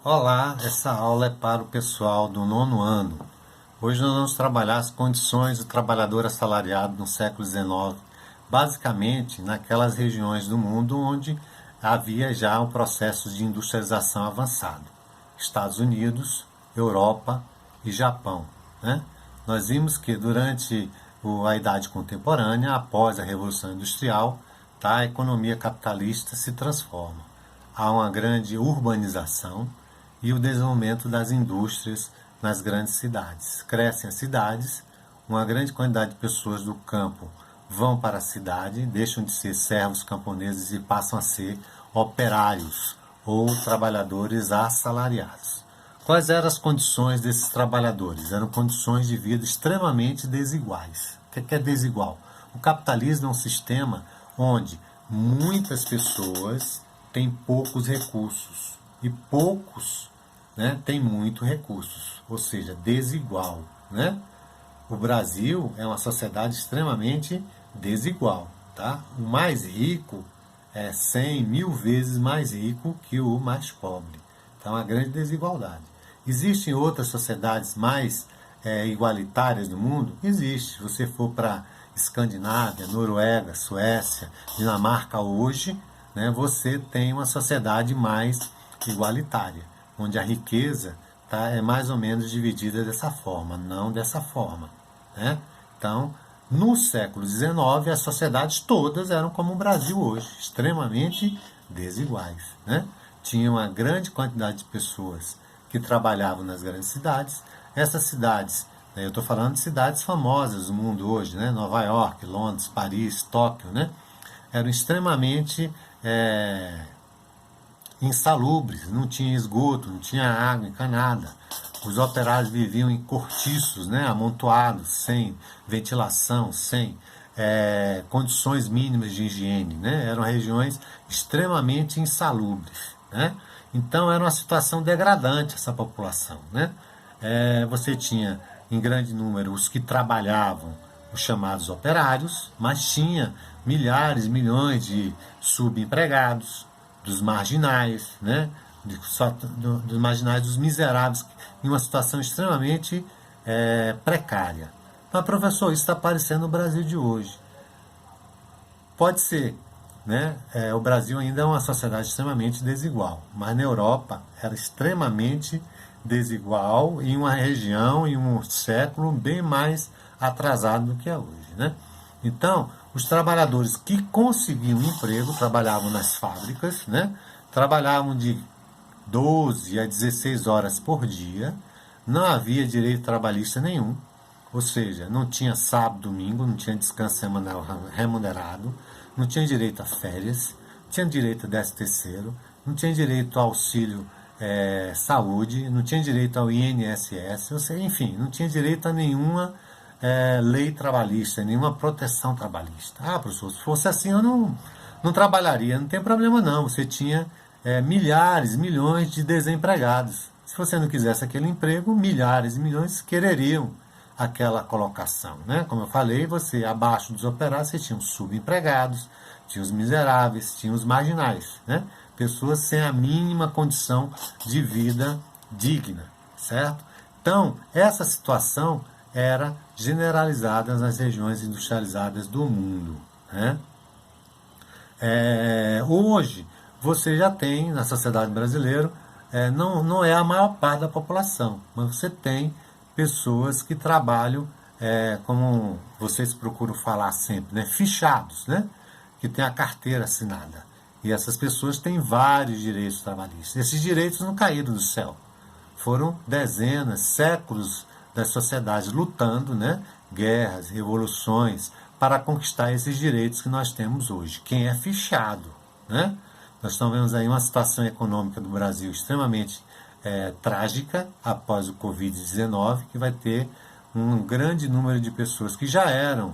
Olá, essa aula é para o pessoal do nono ano. Hoje nós vamos trabalhar as condições do trabalhador assalariado no século XIX, basicamente naquelas regiões do mundo onde havia já um processo de industrialização avançado. Estados Unidos, Europa e Japão, né? Nós vimos que durante a Idade Contemporânea, após a Revolução Industrial, tá, a economia capitalista se transforma. Há uma grande urbanização e o desenvolvimento das indústrias nas grandes cidades. Crescem as cidades, uma grande quantidade de pessoas do campo vão para a cidade, deixam de ser servos camponeses e passam a ser operários ou trabalhadores assalariados. Quais eram as condições desses trabalhadores? Eram condições de vida extremamente desiguais. O que é desigual? O capitalismo é um sistema onde muitas pessoas têm poucos recursos e poucos, né, têm muitos recursos, ou seja, desigual, né? O Brasil é uma sociedade extremamente desigual, tá? O mais rico é 100 mil vezes mais rico que o mais pobre. Então, é uma grande desigualdade. Existem outras sociedades mais igualitárias no mundo? Existe. Se você for para Escandinávia, Noruega, Suécia, Dinamarca hoje, né, você tem uma sociedade mais igualitária, onde a riqueza é mais ou menos dividida dessa forma, não dessa forma, né? Então, no século XIX, as sociedades todas eram como o Brasil hoje, extremamente desiguais, né? Tinha uma grande quantidade de pessoas que trabalhavam nas grandes cidades. Essas cidades, né, eu estou falando de cidades famosas do mundo hoje, né? Nova York, Londres, Paris, Tóquio, né? Eram extremamente insalubres, não tinha esgoto, não tinha água encanada. Os operários viviam em cortiços, né, amontoados, sem ventilação, sem condições mínimas de higiene, né? Eram regiões extremamente insalubres, né? Então era uma situação degradante essa população, né? Você tinha em grande número os que trabalhavam, os chamados operários, mas tinha milhares, milhões de subempregados, dos marginais, né? Dos marginais, dos miseráveis, em uma situação extremamente precária. Mas, professor, isso está aparecendo no Brasil de hoje. Pode ser, né? O Brasil ainda é uma sociedade extremamente desigual, mas na Europa era extremamente desigual em uma região, em um século bem mais atrasado do que é hoje, né? Então, os trabalhadores que conseguiam emprego trabalhavam nas fábricas, né? Trabalhavam de 12 a 16 horas por dia, não havia direito trabalhista nenhum, ou seja, não tinha sábado, domingo, não tinha descanso semanal remunerado, não tinha direito a férias, não tinha direito a 13º, não tinha direito ao auxílio saúde, não tinha direito ao INSS, ou seja, enfim, não tinha direito a nenhuma lei trabalhista, nenhuma proteção trabalhista. Ah, professor, se fosse assim eu não trabalharia, não tem problema não, você tinha milhares, milhões de desempregados. Se você não quisesse aquele emprego, milhares e milhões quereriam aquela colocação, né? Como eu falei, você abaixo dos operários, você tinha os subempregados, tinha os miseráveis, tinha os marginais, né? Pessoas sem a mínima condição de vida digna, certo? Então, essa situação era generalizada nas regiões industrializadas do mundo, né? Hoje, você já tem, na sociedade brasileira, não é a maior parte da população, mas você tem pessoas que trabalham, como vocês procuram falar sempre, né, fichados, né, que têm a carteira assinada. E essas pessoas têm vários direitos trabalhistas. Esses direitos não caíram do céu. Foram dezenas, séculos das sociedades lutando, né, guerras, revoluções, para conquistar esses direitos que nós temos hoje. Quem é fichado, né? Nós estamos vendo aí uma situação econômica do Brasil extremamente trágica após o Covid-19, que vai ter um grande número de pessoas que já eram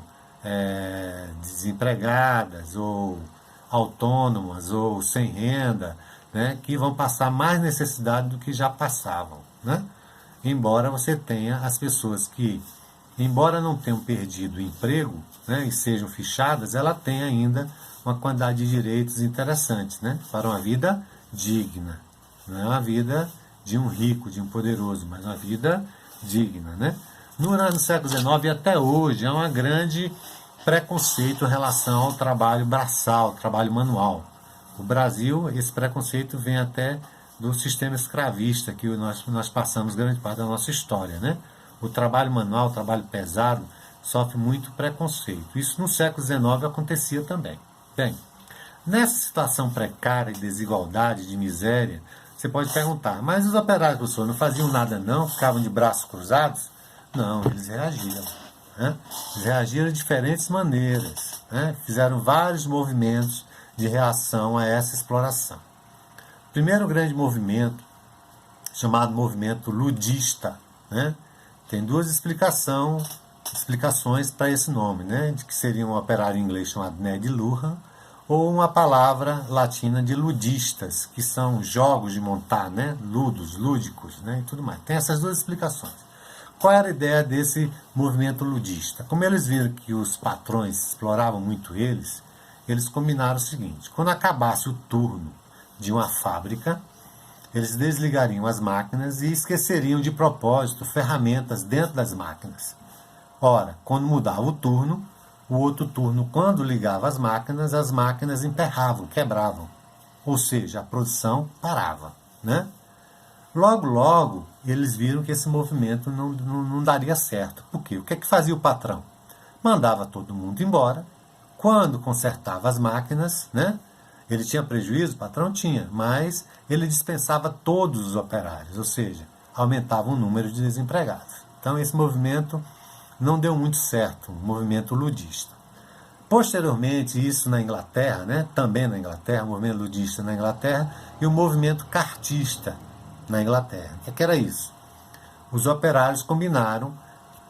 desempregadas ou autônomas ou sem renda, né, que vão passar mais necessidade do que já passavam, né? Embora você tenha as pessoas que, embora não tenham perdido o emprego, né, e sejam fichadas, ela tem ainda uma quantidade de direitos interessantes, né, para uma vida digna, não é uma vida de um rico, de um poderoso, mas uma vida digna, né? No século XIX e até hoje, há um grande preconceito em relação ao trabalho braçal, trabalho manual. O Brasil, esse preconceito vem até do sistema escravista que nós passamos grande parte da nossa história, né? O trabalho manual, o trabalho pesado, sofre muito preconceito. Isso no século XIX acontecia também. Bem, nessa situação precária de desigualdade, de miséria, você pode perguntar, mas os operários, professor, não faziam nada não? Ficavam de braços cruzados? Não, eles reagiram. Né? Eles reagiram de diferentes maneiras. Né? Fizeram vários movimentos de reação a essa exploração. O primeiro grande movimento, chamado movimento ludista, né? Tem duas explicações para esse nome, né? De que seria um operário inglês chamado Ned Luhmann, ou uma palavra latina de ludistas, que são jogos de montar, né? Ludos, lúdicos, né? E tudo mais. Tem essas duas explicações. Qual era a ideia desse movimento ludista? Como eles viram que os patrões exploravam muito eles combinaram o seguinte: quando acabasse o turno de uma fábrica, eles desligariam as máquinas e esqueceriam de propósito ferramentas dentro das máquinas. Ora, quando mudava o turno, o outro turno, quando ligava as máquinas emperravam, quebravam. Ou seja, a produção parava. Né? Logo, eles viram que esse movimento não daria certo. Por quê? O que é que fazia o patrão? Mandava todo mundo embora. Quando consertava as máquinas, né? Ele tinha prejuízo? O patrão tinha, mas ele dispensava todos os operários, ou seja, aumentava o número de desempregados. Então esse movimento não deu muito certo, um movimento ludista. Posteriormente, isso na Inglaterra, né? Também na Inglaterra, o movimento ludista na Inglaterra, e o movimento cartista na Inglaterra. O que era isso? Os operários combinaram,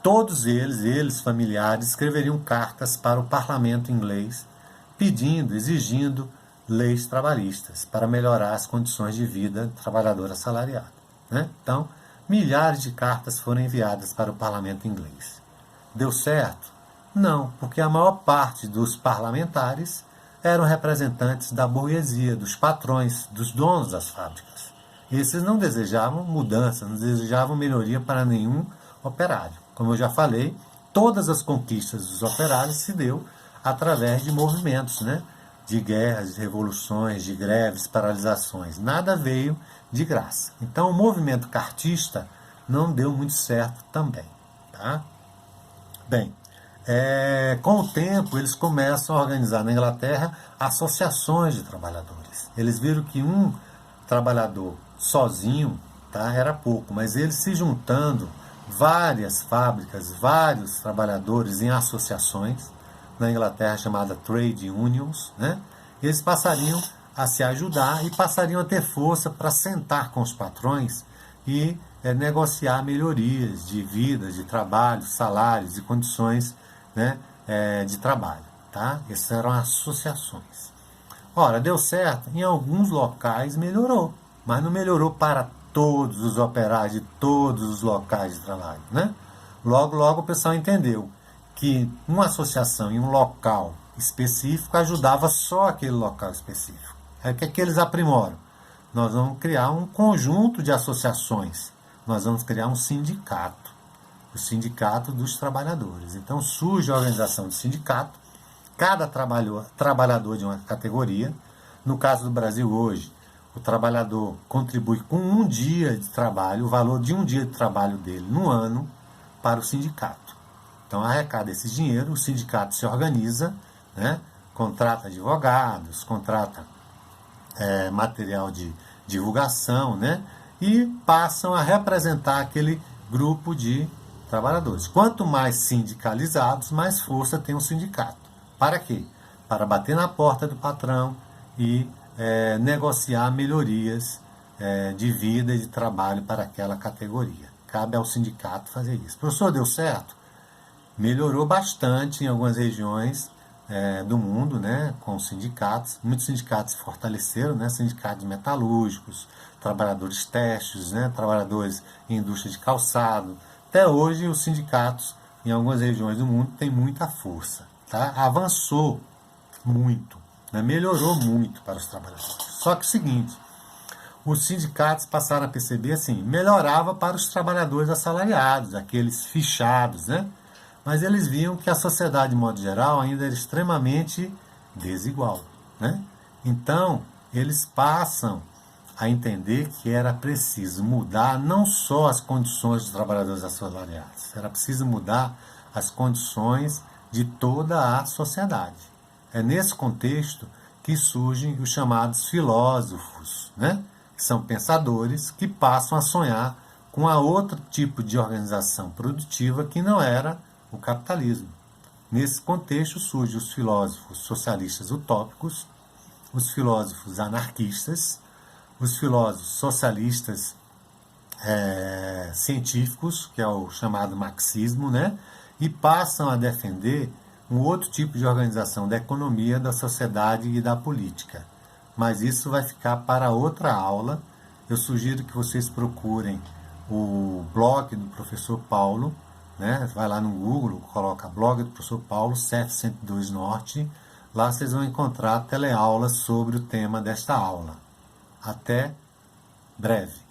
todos eles familiares, escreveriam cartas para o parlamento inglês, pedindo, exigindo leis trabalhistas para melhorar as condições de vida do trabalhador assalariado. Né? Então, milhares de cartas foram enviadas para o parlamento inglês. Deu certo? Não, porque a maior parte dos parlamentares eram representantes da burguesia, dos patrões, dos donos das fábricas. Esses não desejavam mudança, não desejavam melhoria para nenhum operário. Como eu já falei, todas as conquistas dos operários se deu através de movimentos, né? De guerras, de revoluções, de greves, paralisações. Nada veio de graça. Então o movimento cartista não deu muito certo também. Tá? Bem, com o tempo eles começam a organizar na Inglaterra associações de trabalhadores. Eles viram que um trabalhador sozinho, tá, era pouco, mas eles se juntando, várias fábricas, vários trabalhadores em associações, na Inglaterra chamada Trade Unions, né? Eles passariam a se ajudar e passariam a ter força para sentar com os patrões e negociar melhorias de vida, de trabalho, salários e condições, né, de trabalho. Tá? Essas eram associações. Ora, deu certo? Em alguns locais melhorou, mas não melhorou para todos os operários de todos os locais de trabalho. Né? Logo o pessoal entendeu que uma associação em um local específico ajudava só aquele local específico. Aí o que é que eles aprimoram? Nós vamos criar um conjunto de associações. Nós vamos criar um sindicato. O sindicato dos trabalhadores. Então surge a organização de sindicato. Cada trabalhador de uma categoria. No caso do Brasil hoje, o trabalhador contribui com um dia de trabalho, o valor de um dia de trabalho dele no ano, para o sindicato. Então arrecada esse dinheiro, o sindicato se organiza, né, contrata advogados, contrata material de divulgação, né, e passam a representar aquele grupo de trabalhadores. Quanto mais sindicalizados, mais força tem o sindicato. Para quê? Para bater na porta do patrão e negociar melhorias de vida e de trabalho para aquela categoria. Cabe ao sindicato fazer isso. Professor, deu certo? Melhorou bastante em algumas regiões do mundo, né, com sindicatos. Muitos sindicatos se fortaleceram, né, sindicatos metalúrgicos, trabalhadores têxteis, né, trabalhadores em indústria de calçado. Até hoje, os sindicatos em algumas regiões do mundo têm muita força. Tá? Avançou muito, né, melhorou muito para os trabalhadores. Só que é o seguinte, os sindicatos passaram a perceber assim, melhorava para os trabalhadores assalariados, aqueles fichados, né? Mas eles viam que a sociedade, de modo geral, ainda era extremamente desigual, né? Então, eles passam a entender que era preciso mudar não só as condições dos trabalhadores assalariados, era preciso mudar as condições de toda a sociedade. É nesse contexto que surgem os chamados filósofos, né? Que são pensadores que passam a sonhar com a outro tipo de organização produtiva que não era o capitalismo. Nesse contexto surgem os filósofos socialistas utópicos, os filósofos anarquistas, os filósofos socialistas científicos, que é o chamado marxismo, né? E passam a defender um outro tipo de organização da economia, da sociedade e da política. Mas isso vai ficar para outra aula. Eu sugiro que vocês procurem o blog do professor Paulo, né? Vai lá no Google, coloca blog do professor Paulo, CEF 102 Norte. Lá vocês vão encontrar teleaulas sobre o tema desta aula. Até breve.